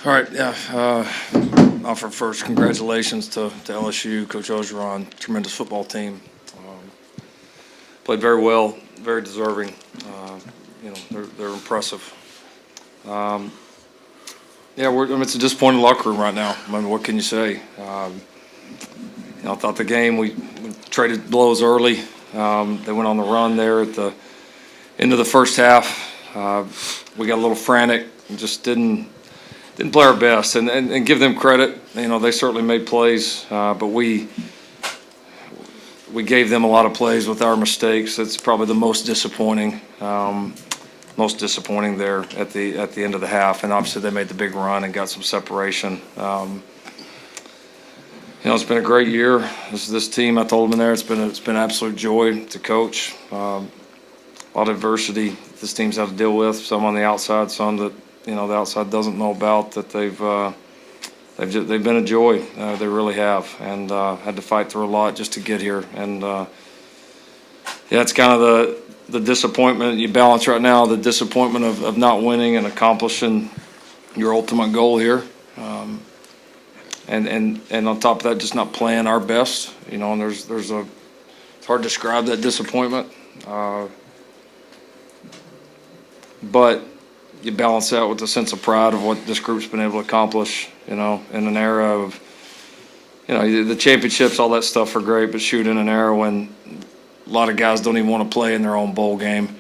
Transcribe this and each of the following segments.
All right, yeah. I'll offer first congratulations to LSU, Coach Ogeron, tremendous football team. Played very well, very deserving. They're impressive. Yeah, it's a disappointing locker room right now. I mean, what can you say? I thought the game, we traded blows early. They went on the run there at the end of the first half. We got a little frantic and just didn't play our best. And give them credit. They certainly made plays, but we gave them a lot of plays with our mistakes. That's probably the most disappointing. There at the end of the half, and obviously they made the big run and got some separation. It's been a great year. This team, I told them in there, it's been an absolute joy to coach. A lot of adversity this team's had to deal with. Some on the outside, some that the outside doesn't know about. That they've been a joy. They really have, and had to fight through a lot just to get here. And it's kind of the disappointment you balance right now, the disappointment of not winning and accomplishing your ultimate goal here, and on top of that, just not playing our best. And it's hard to describe that disappointment, but you balance that with a sense of pride of what this group's been able to accomplish. In an era of the championships, all that stuff are great, but shoot, in an era when a lot of guys don't even want to play in their own bowl game.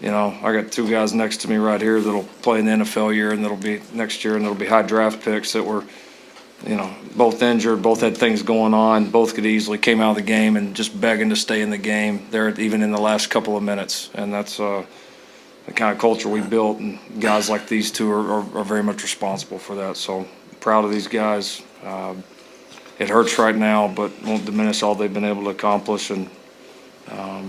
I got two guys next to me right here that'll play in the NFL year, and that'll be next year, and that'll be high draft picks that were, both injured, both had things going on, both could easily came out of the game and just begging to stay in the game there, even in the last couple of minutes. And that's the kind of culture we built, and guys like these two are very much responsible for that. So proud of these guys. It hurts right now, but won't diminish all they've been able to accomplish. And I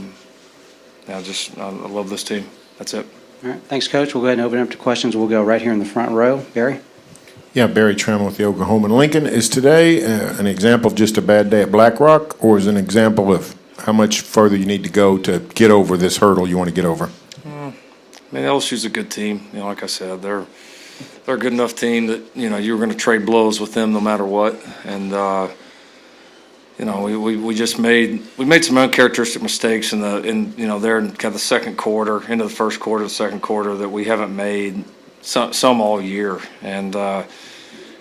love this team. That's it. All right. Thanks, Coach. We'll go ahead and open it up to questions. We'll go right here in the front row. Barry? Yeah, Barry Trammell with the Oklahoma Lincoln. Is today an example of just a bad day at Black Rock, or is it an example of how much further you need to go to get over this hurdle you want to get over? LSU's a good team. Like I said, they're a good enough team that, you were going to trade blows with them no matter what. And, we made some uncharacteristic mistakes there in kind of the second quarter, into the first quarter, the second quarter, that we haven't made some all year. And,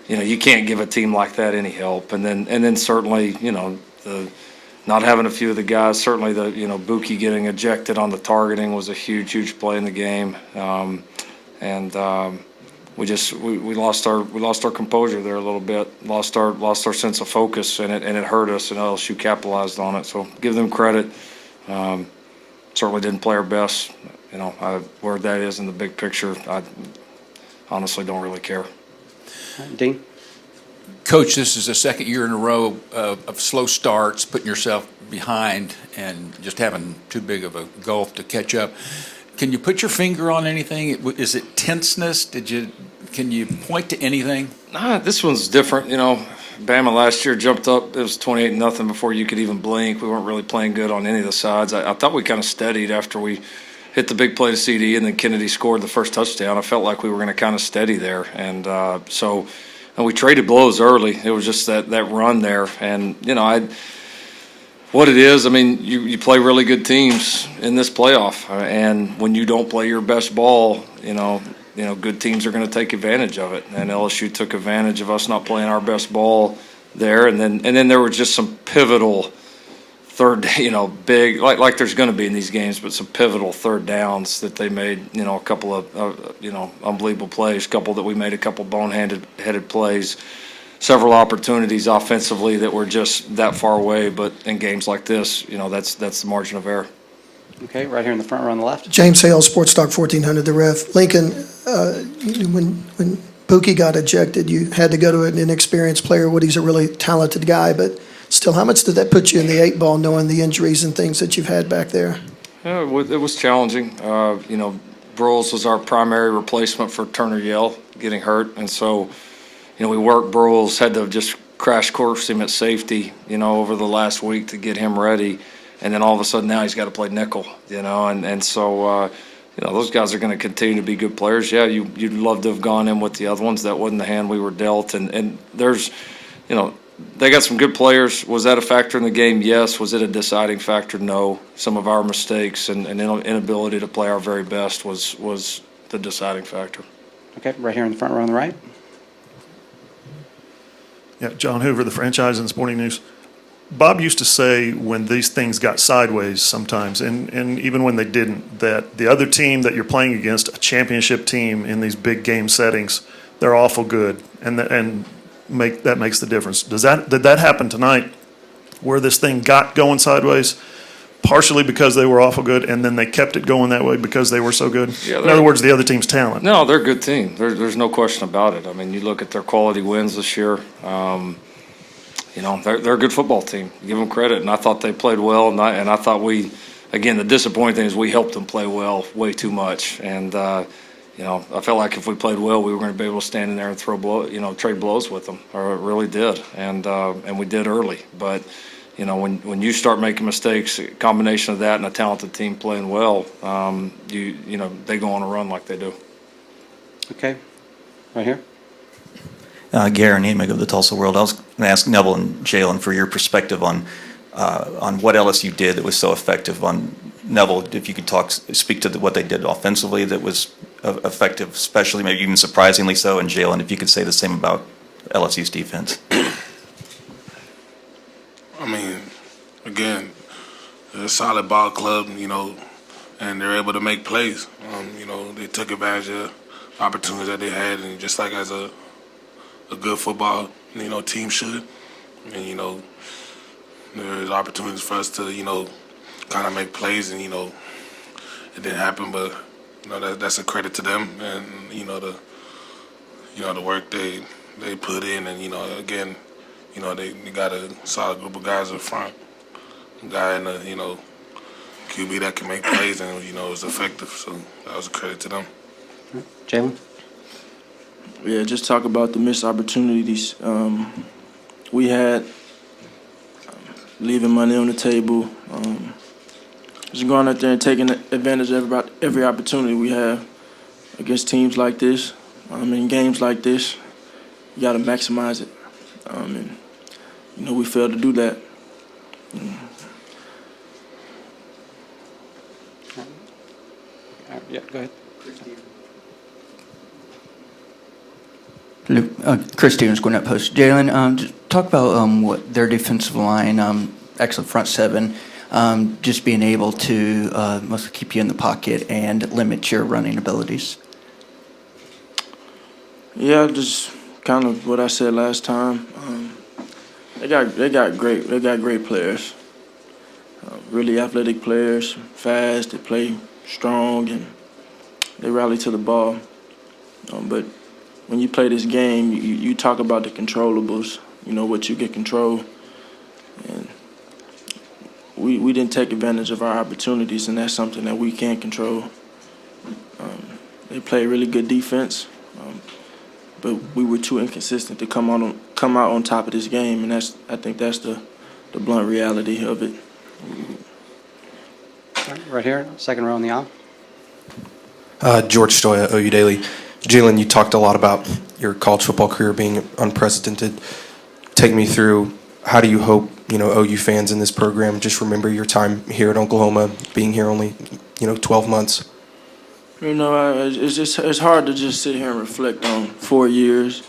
you can't give a team like that any help. And then certainly, the not having a few of the guys, certainly Buki getting ejected on the targeting was a huge play in the game. We lost our composure there a little bit, lost our sense of focus, and it hurt us, and LSU capitalized on it. So give them credit. Certainly didn't play our best. Where that is in the big picture, I honestly don't really care. Dean? Coach, this is the second year in a row of slow starts, putting yourself behind, and just having too big of a gulf to catch up. Can you put your finger on anything? Is it tenseness? Can you point to anything? Nah, this one's different. Bama last year jumped up. It was 28-0 before you could even blink. We weren't really playing good on any of the sides. I thought we kind of steadied after we hit the big play to CD, and then Kennedy scored the first touchdown. I felt like we were going to kind of steady there. And and we traded blows early. It was just that run there. And, what it is, you play really good teams in this playoff, and when you don't play your best ball, good teams are going to take advantage of it. And LSU took advantage of us not playing our best ball there, and then there were just some pivotal third, big, like there's going to be in these games, but some pivotal third downs that they made, a couple of unbelievable plays, a couple that we made, a couple headed plays. Several opportunities offensively that were just that far away, but in games like this, that's the margin of error. Okay, right here in the front row on the left. James Hale, Sports Talk 1400, The Ref. Lincoln, when Buki got ejected, you had to go to an inexperienced player. Woody's a really talented guy, but still, how much did that put you in the 8 ball, knowing the injuries and things that you've had back there? Yeah, it was challenging. Broyles was our primary replacement for Turner Yell getting hurt, and so we worked Broyles, had to just crash course him at safety, over the last week to get him ready. And then all of a sudden now he's got to play nickel, and so, those guys are going to continue to be good players. Yeah, you'd love to have gone in with the other ones. That wasn't the hand we were dealt. And there's, they got some good players. Was that a factor in the game? Yes. Was it a deciding factor? No. Some of our mistakes and inability to play our very best was the deciding factor. Okay, right here in the front row on the right. Yeah, John Hoover, the franchise and Sporting News. Bob used to say when these things got sideways sometimes, and even when they didn't, that the other team that you're playing against, a championship team in these big game settings, they're awful good, and that makes the difference. Did that happen tonight, where this thing got going sideways, partially because they were awful good, and then they kept it going that way because they were so good? Yeah, in other words, the other team's talent. No, they're a good team. There's no question about it. I mean, you look at their quality wins this year. They're a good football team. Give them credit, and I thought they played well. And I thought the disappointing thing is we helped them play well way too much. And I felt like if we played well, we were going to be able to stand in there and trade blows with them. Or it really did, and we did early. But when you start making mistakes, a combination of that and a talented team playing well, they go on a run like they do. Okay, right here. Garen Amick of the Tulsa World. I was going to ask Neville and Jalen for your perspective on what LSU did that was so effective. On Neville, if you could speak to what they did offensively that was effective, especially maybe even surprisingly so. And Jalen, if you could say the same about LSU's defense. I mean, again, they're a solid ball club, and they're able to make plays. They took advantage of opportunities that they had, and just like as a good football, team should. And, there's opportunities for us to, kind of make plays, and, it didn't happen, but, that's a credit to them and, the work they put in. And, again, they got a solid group of guys up front. A guy in the, QB that can make plays and, is effective. So that was a credit to them. Jalen? Yeah, just talk about the missed opportunities we had, leaving money on the table, just going out there and taking advantage of every opportunity we have against teams like this, in games like this. You got to maximize it, and we failed to do that. Yeah, go ahead. Chris Stevens, Gwinnett Post. Jalen, just talk about what their defensive line, excellent front seven, just being able to mostly keep you in the pocket and limit your running abilities. Yeah, just kind of what I said last time. They got great players, really athletic players, fast. They play strong and they rally to the ball. But when you play this game, you talk about the controllables. What you can control, and we didn't take advantage of our opportunities, and that's something that we can't control. They play really good defense, but we were too inconsistent to come out on top of this game, and I think that's the blunt reality of it. Right here, second row on the aisle. George Stoya, OU Daily. Jalen, you talked a lot about your college football career being unprecedented. Take me through, how do you hope, OU fans in this program just remember your time here at Oklahoma, being here only, 12 months? It's hard to just sit here and reflect on 4 years,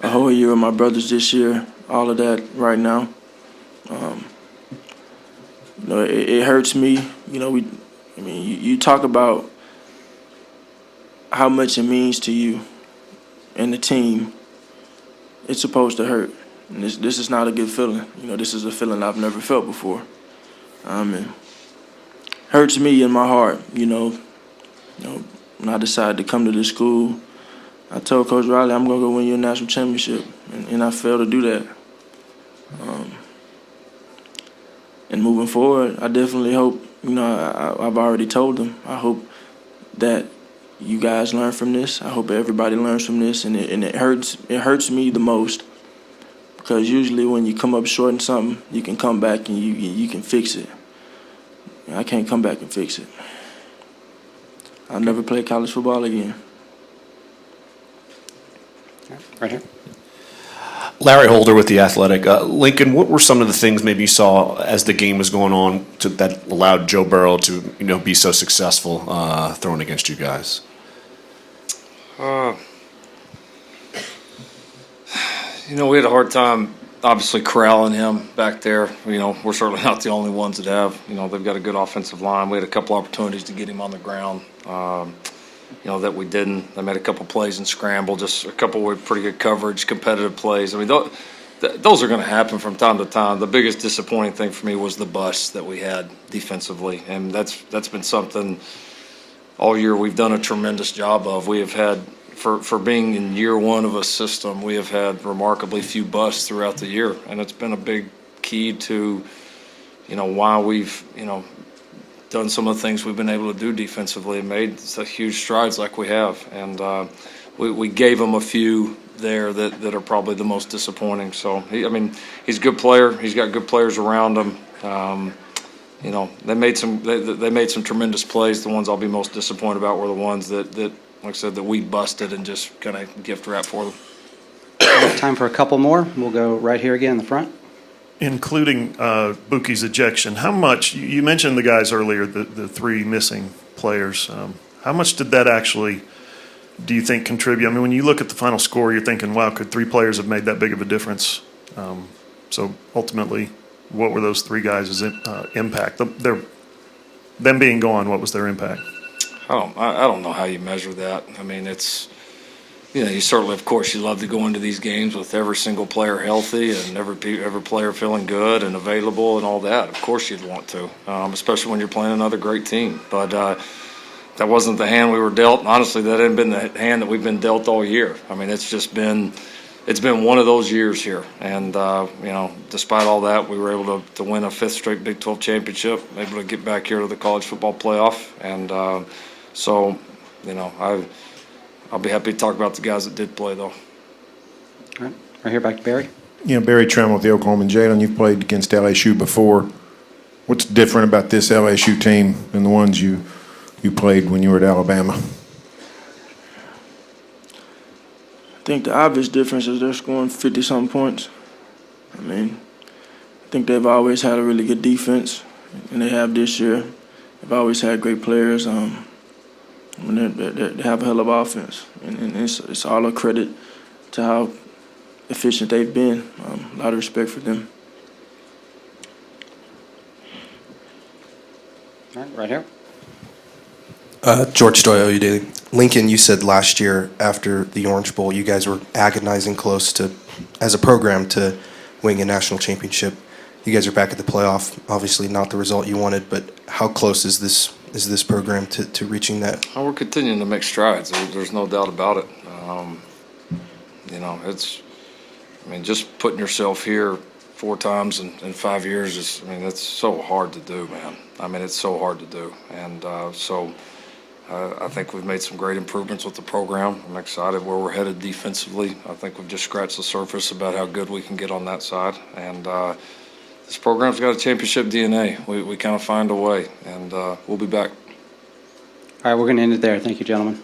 a whole year with my brothers this year, all of that right now. It hurts me. You talk about how much it means to you and the team. It's supposed to hurt. And this is not a good feeling. This is a feeling I've never felt before. It hurts me in my heart, when I decided to come to this school. I told Coach Riley, I'm going to go win you a national championship, and I failed to do that. And moving forward, I definitely hope, I've already told them, I hope that you guys learn from this. I hope everybody learns from this, and it hurts me the most, because usually when you come up short in something, you can come back and you can fix it. I can't come back and fix it. I'll never play college football again. Right here. Larry Holder with The Athletic. Lincoln, what were some of the things maybe you saw as the game was going on that allowed Joe Burrow to be so successful throwing against you guys? We had a hard time, obviously, corralling him back there. We're certainly not the only ones that have. They've got a good offensive line. We had a couple opportunities to get him on the ground, that we didn't. They made a couple plays in scramble, just a couple with pretty good coverage, competitive plays. I mean, those are going to happen from time to time. The biggest disappointing thing for me was the bust that we had defensively, and that's been something all year we've done a tremendous job of. We have had, for being in year one of a system, we have had remarkably few busts throughout the year, and it's been a big key to, why we've, done some of the things we've been able to do defensively and made such huge strides like we have. And we gave them a few there that are probably the most disappointing. So, he's a good player. He's got good players around him. They made some tremendous plays. The ones I'll be most disappointed about were the ones that like I said, that we busted and just kind of gift wrap for them. Time for a couple more. We'll go right here again in the front. Including Buki's ejection, how much, you mentioned the guys earlier, the three missing players, how much did that actually, do you think, contribute? I mean, when you look at the final score, you're thinking, wow, could three players have made that big of a difference? So ultimately, what were those three guys' impact? Them being gone, what was their impact? I don't know how you measure that. I mean, it's, you certainly, of course, you love to go into these games with every single player healthy and every player feeling good and available and all that. Of course you'd want to, especially when you're playing another great team. But that wasn't the hand we were dealt. Honestly, that hadn't been the hand that we've been dealt all year. I mean, it's been one of those years here. And, despite all that, we were able to win a fifth straight Big 12 championship, able to get back here to the college football playoff. And I'll be happy to talk about the guys that did play, though. All right. Right here, back to Barry. Barry Trammell with the Oklahoma. Jalen, you've played against LSU before. What's different about this LSU team than the ones you played when you were at Alabama? I think the obvious difference is they're scoring 50-something points. I think they've always had a really good defense, and they have this year. They've always had great players. They have a hell of offense, and it's all a credit to how efficient they've been. A lot of respect for them. All right, right here. George Stoyo, OU Daily. Lincoln, you said last year after the Orange Bowl, you guys were agonizing close to, as a program, to winning a national championship. You guys are back at the playoff. Obviously, not the result you wanted, but how close is this program to reaching that? We're continuing to make strides. There's no doubt about it. Just putting yourself here 4 times in 5 years that's so hard to do, man. It's so hard to do. And I think we've made some great improvements with the program. I'm excited where we're headed defensively. I think we've just scratched the surface about how good we can get on that side. And this program's got a championship DNA. We kind of find a way, and we'll be back. All right, we're going to end it there. Thank you, gentlemen.